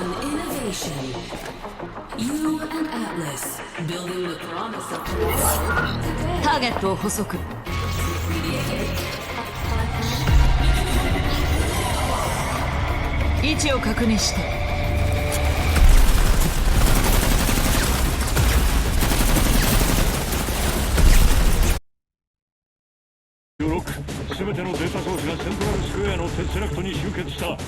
An innovation. You and Atlas building the promise of tomorrow today. ターゲットを捕捉。位置を確認して。すべてのデータソースがセントラルスクエアのテッセラクトに集結した。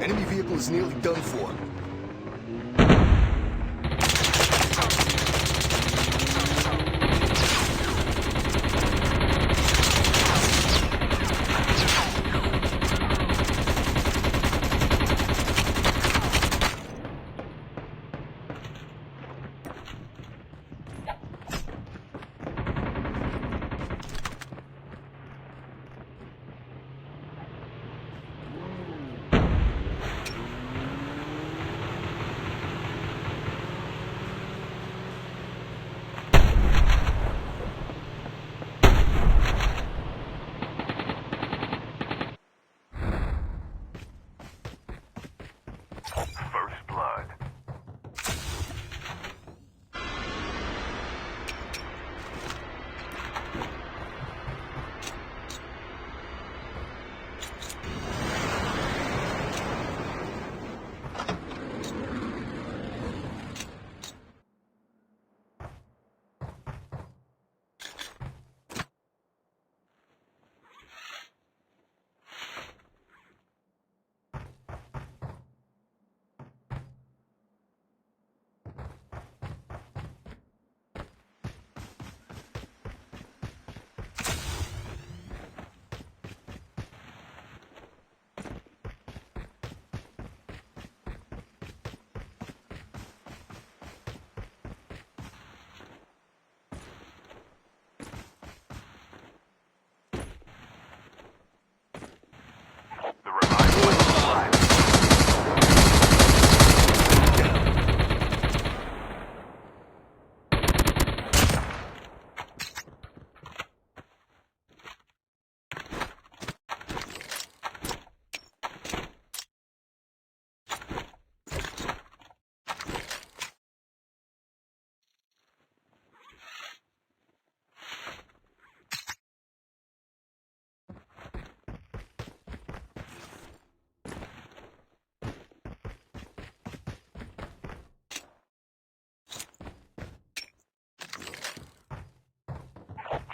Enemy vehicle is nearly done for.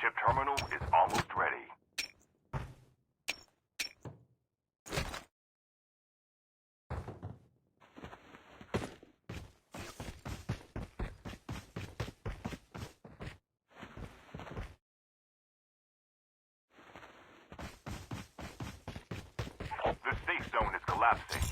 Chip terminal is almost ready. The safe zone is collapsing.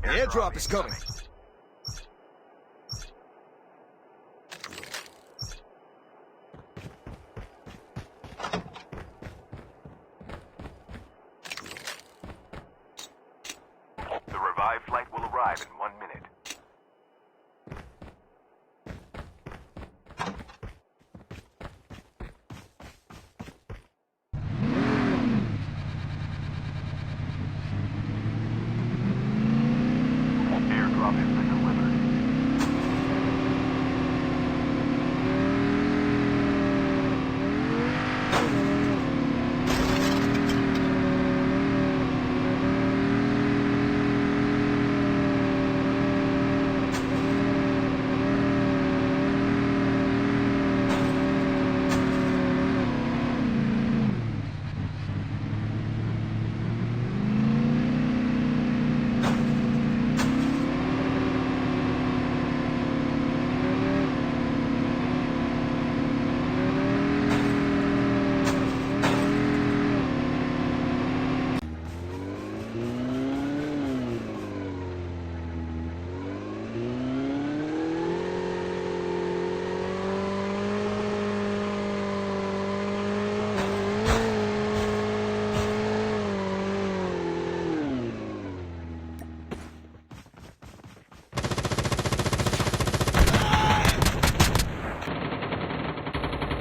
Airdrop is coming. The revived flight will arrive in 1 minute. Airdrop has been delivered.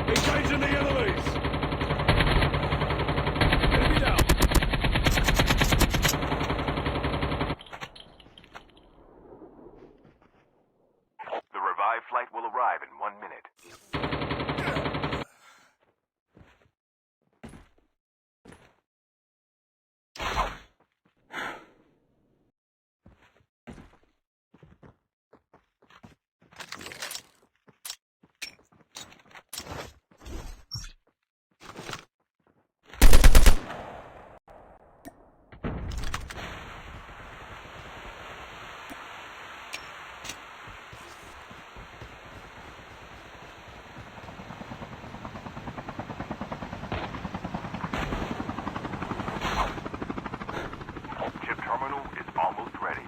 Engaging the enemies! Enemy down! The revived flight will arrive in 1 minute. Chip terminal is almost ready.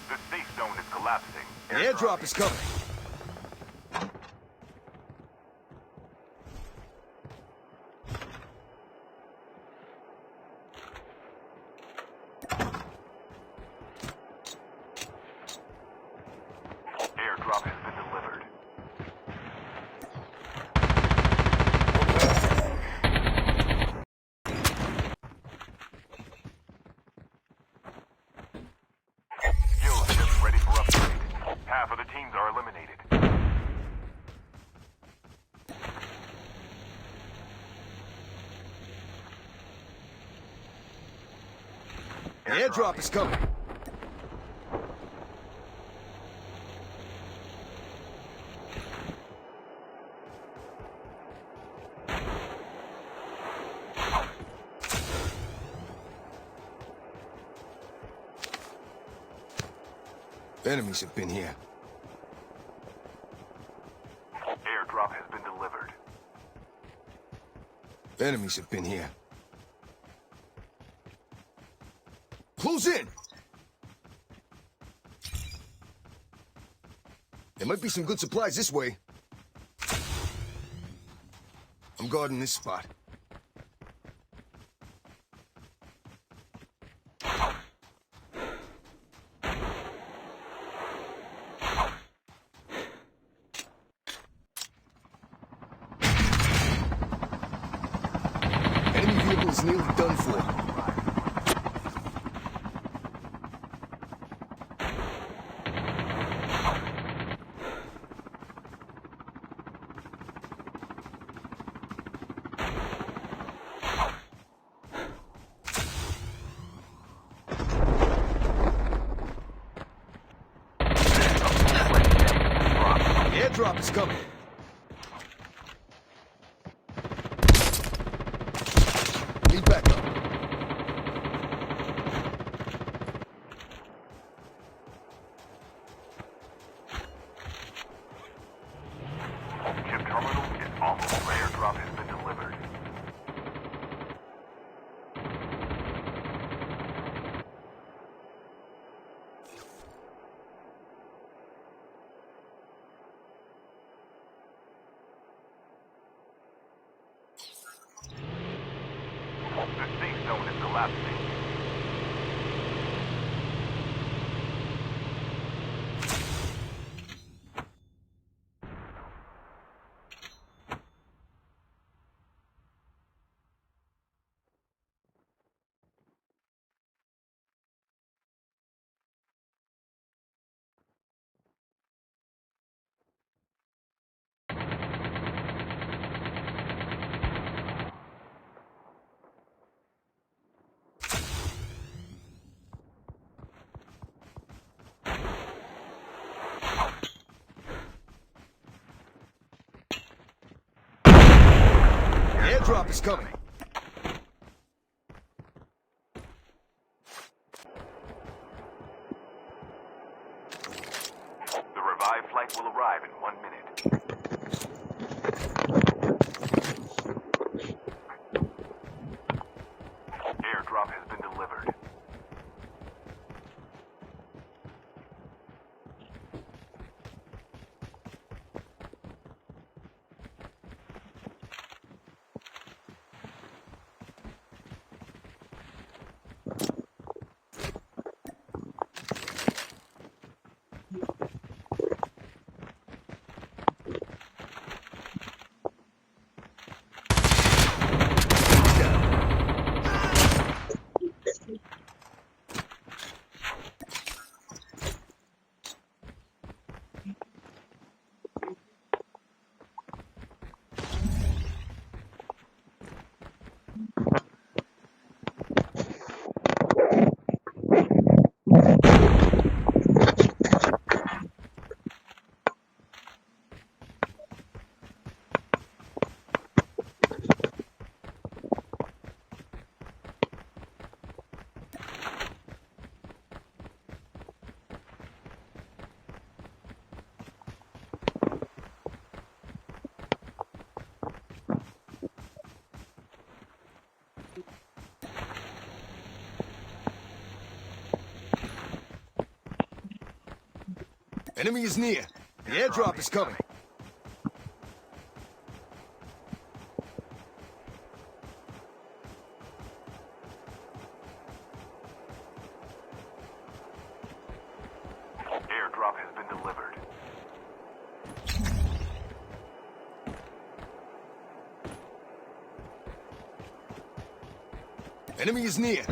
The safe zone is collapsing. The airdrop is coming. Airdrop has been delivered. Skill chips ready for upgrade. Half of the teams are eliminated. The airdrop is coming. Enemies have been here. Airdrop has been delivered. Enemies have been here. Close in! There might be some good supplies this way. I'm guarding this spot. Enemy vehicle is nearly done for. Airdrop is coming. Need backup. Chip terminal is almost ready. Airdrop has been delivered. Airdrop is coming. The revived flight will arrive in 1 minute. Airdrop has been delivered. Enemy is near. The airdrop is coming. Airdrop has been delivered. Enemy is near.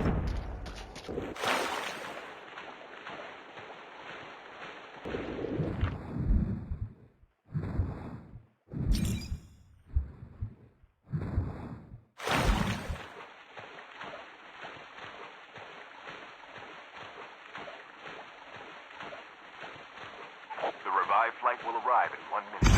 The revived flight will arrive in 1 minute.